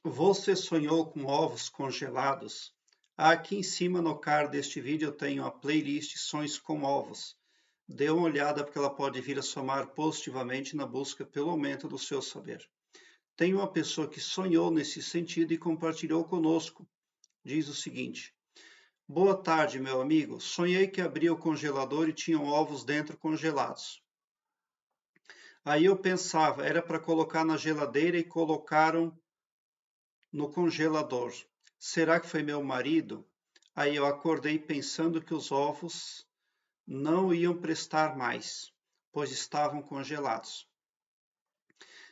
Você sonhou com ovos congelados? Aqui em cima no card deste vídeo eu tenho a playlist Sonhos com Ovos. Dê uma olhada porque ela pode vir a somar positivamente na busca pelo aumento do seu saber. Tem uma pessoa que sonhou nesse sentido e compartilhou conosco. Diz o seguinte: Boa tarde, meu amigo. Sonhei que abria o congelador e tinham ovos dentro congelados. Aí eu pensava, era para colocar na geladeira e colocaram no congelador. Será que foi meu marido? Aí eu acordei pensando que os ovos não iam prestar mais, pois estavam congelados.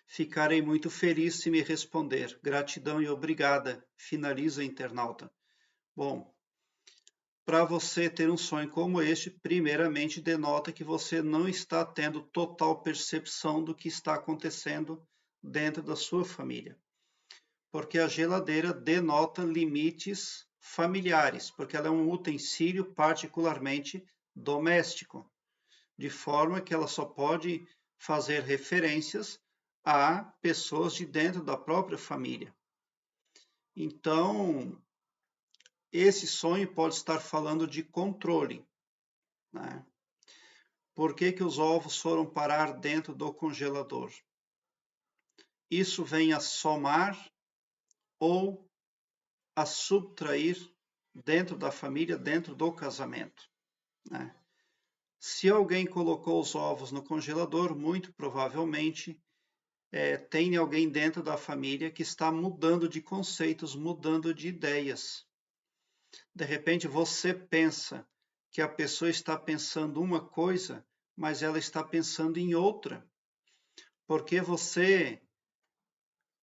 Ficarei muito feliz se me responder. Gratidão e obrigada. Finaliza a internauta. Bom, para você ter um sonho como este, primeiramente denota que você não está tendo total percepção do que está acontecendo dentro da sua família. Porque a geladeira denota limites familiares, porque ela é um utensílio particularmente doméstico, de forma que ela só pode fazer referências a pessoas de dentro da própria família. Então, esse sonho pode estar falando de controle, né? Por que que os ovos foram parar dentro do congelador? Isso vem a somar ou a subtrair dentro da família, dentro do casamento, né? Se alguém colocou os ovos no congelador, muito provavelmente tem alguém dentro da família que está mudando de conceitos, mudando de ideias. De repente você pensa que a pessoa está pensando uma coisa, mas ela está pensando em outra, porque você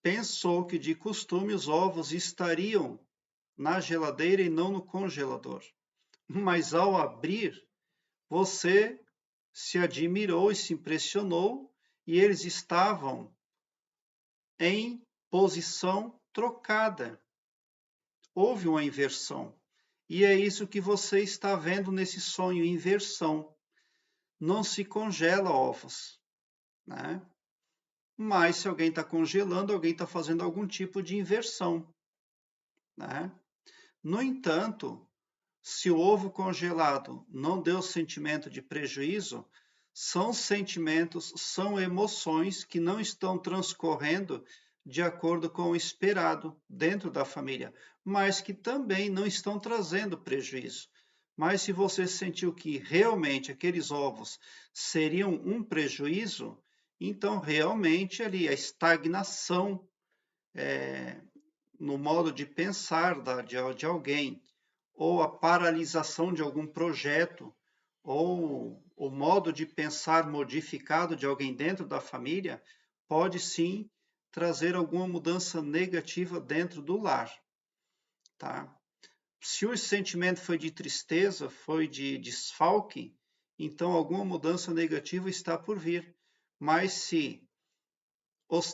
pensou que de costume os ovos estariam na geladeira e não no congelador. Mas ao abrir, você se admirou e se impressionou e eles estavam em posição trocada. Houve uma inversão. E é isso que você está vendo nesse sonho, inversão. Não se congela ovos, né? Mas se alguém está congelando, alguém está fazendo algum tipo de inversão, né? No entanto, se o ovo congelado não deu sentimento de prejuízo, são sentimentos, são emoções que não estão transcorrendo de acordo com o esperado dentro da família, mas que também não estão trazendo prejuízo. Mas se você sentiu que realmente aqueles ovos seriam um prejuízo, então realmente ali a estagnação no modo de pensar de alguém, ou a paralisação de algum projeto, ou o modo de pensar modificado de alguém dentro da família, pode sim trazer alguma mudança negativa dentro do lar, tá? Se o sentimento foi de tristeza, foi de desfalque, então alguma mudança negativa está por vir. Mas se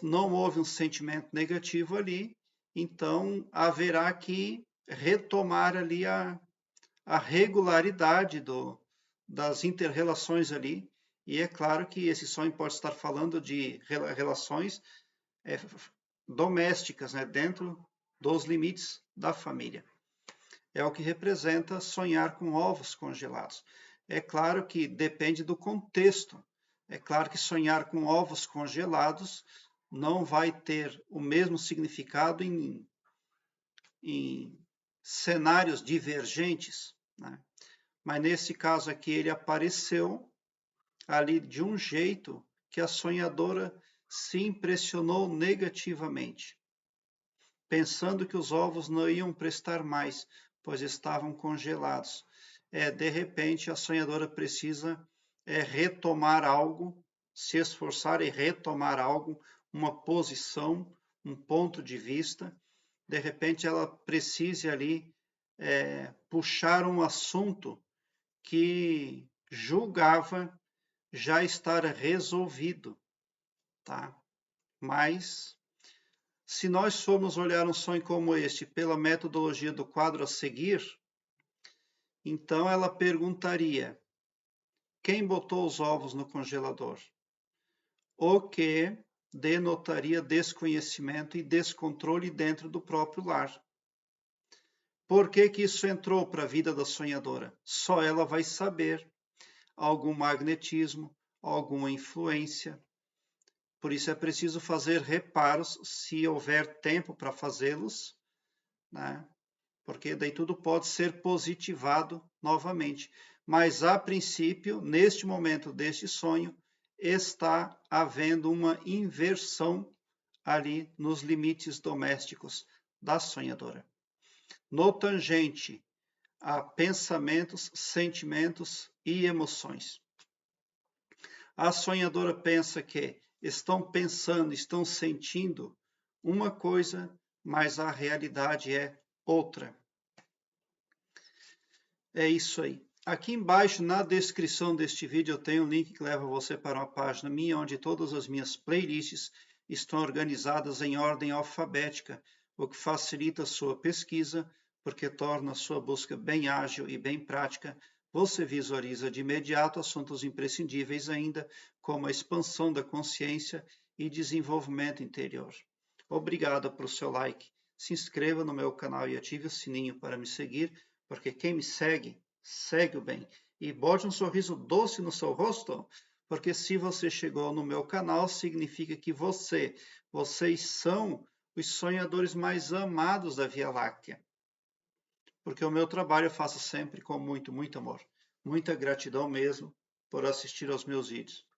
não houve um sentimento negativo ali, então haverá que retomar ali a regularidade das inter-relações ali. E é claro que esse sonho pode estar falando de relações é, domésticas, né, dentro dos limites da família. É o que representa sonhar com ovos congelados. É claro que depende do contexto. É claro que sonhar com ovos congelados não vai ter o mesmo significado em cenários divergentes, né? Mas nesse caso aqui ele apareceu ali de um jeito que a sonhadora se impressionou negativamente, pensando que os ovos não iam prestar mais, pois estavam congelados. De repente a sonhadora precisa retomar algo, se esforçar e retomar algo, uma posição, um ponto de vista. De repente ela precise ali puxar um assunto que julgava já estar resolvido, tá? Mas se nós formos olhar um sonho como este pela metodologia do quadro a seguir, então ela perguntaria: quem botou os ovos no congelador? O que denotaria desconhecimento e descontrole dentro do próprio lar. Por que que isso entrou para a vida da sonhadora? Só ela vai saber. Algum magnetismo, alguma influência. Por isso é preciso fazer reparos, se houver tempo para fazê-los, né? Porque daí tudo pode ser positivado novamente. Mas, a princípio, neste momento deste sonho, está havendo uma inversão ali nos limites domésticos da sonhadora. No tangente a pensamentos, sentimentos e emoções. A sonhadora pensa que estão pensando, estão sentindo uma coisa, mas a realidade é outra. É isso aí. Aqui embaixo, na descrição deste vídeo, eu tenho um link que leva você para uma página minha, onde todas as minhas playlists estão organizadas em ordem alfabética, o que facilita a sua pesquisa, porque torna a sua busca bem ágil e bem prática. Você visualiza de imediato assuntos imprescindíveis ainda, como a expansão da consciência e desenvolvimento interior. Obrigado pelo seu like. Se inscreva no meu canal e ative o sininho para me seguir, porque quem me segue, segue o bem. E bote um sorriso doce no seu rosto, porque se você chegou no meu canal, significa que vocês são os sonhadores mais amados da Via Láctea. Porque o meu trabalho eu faço sempre com muito, muito amor. Muita gratidão mesmo por assistir aos meus vídeos.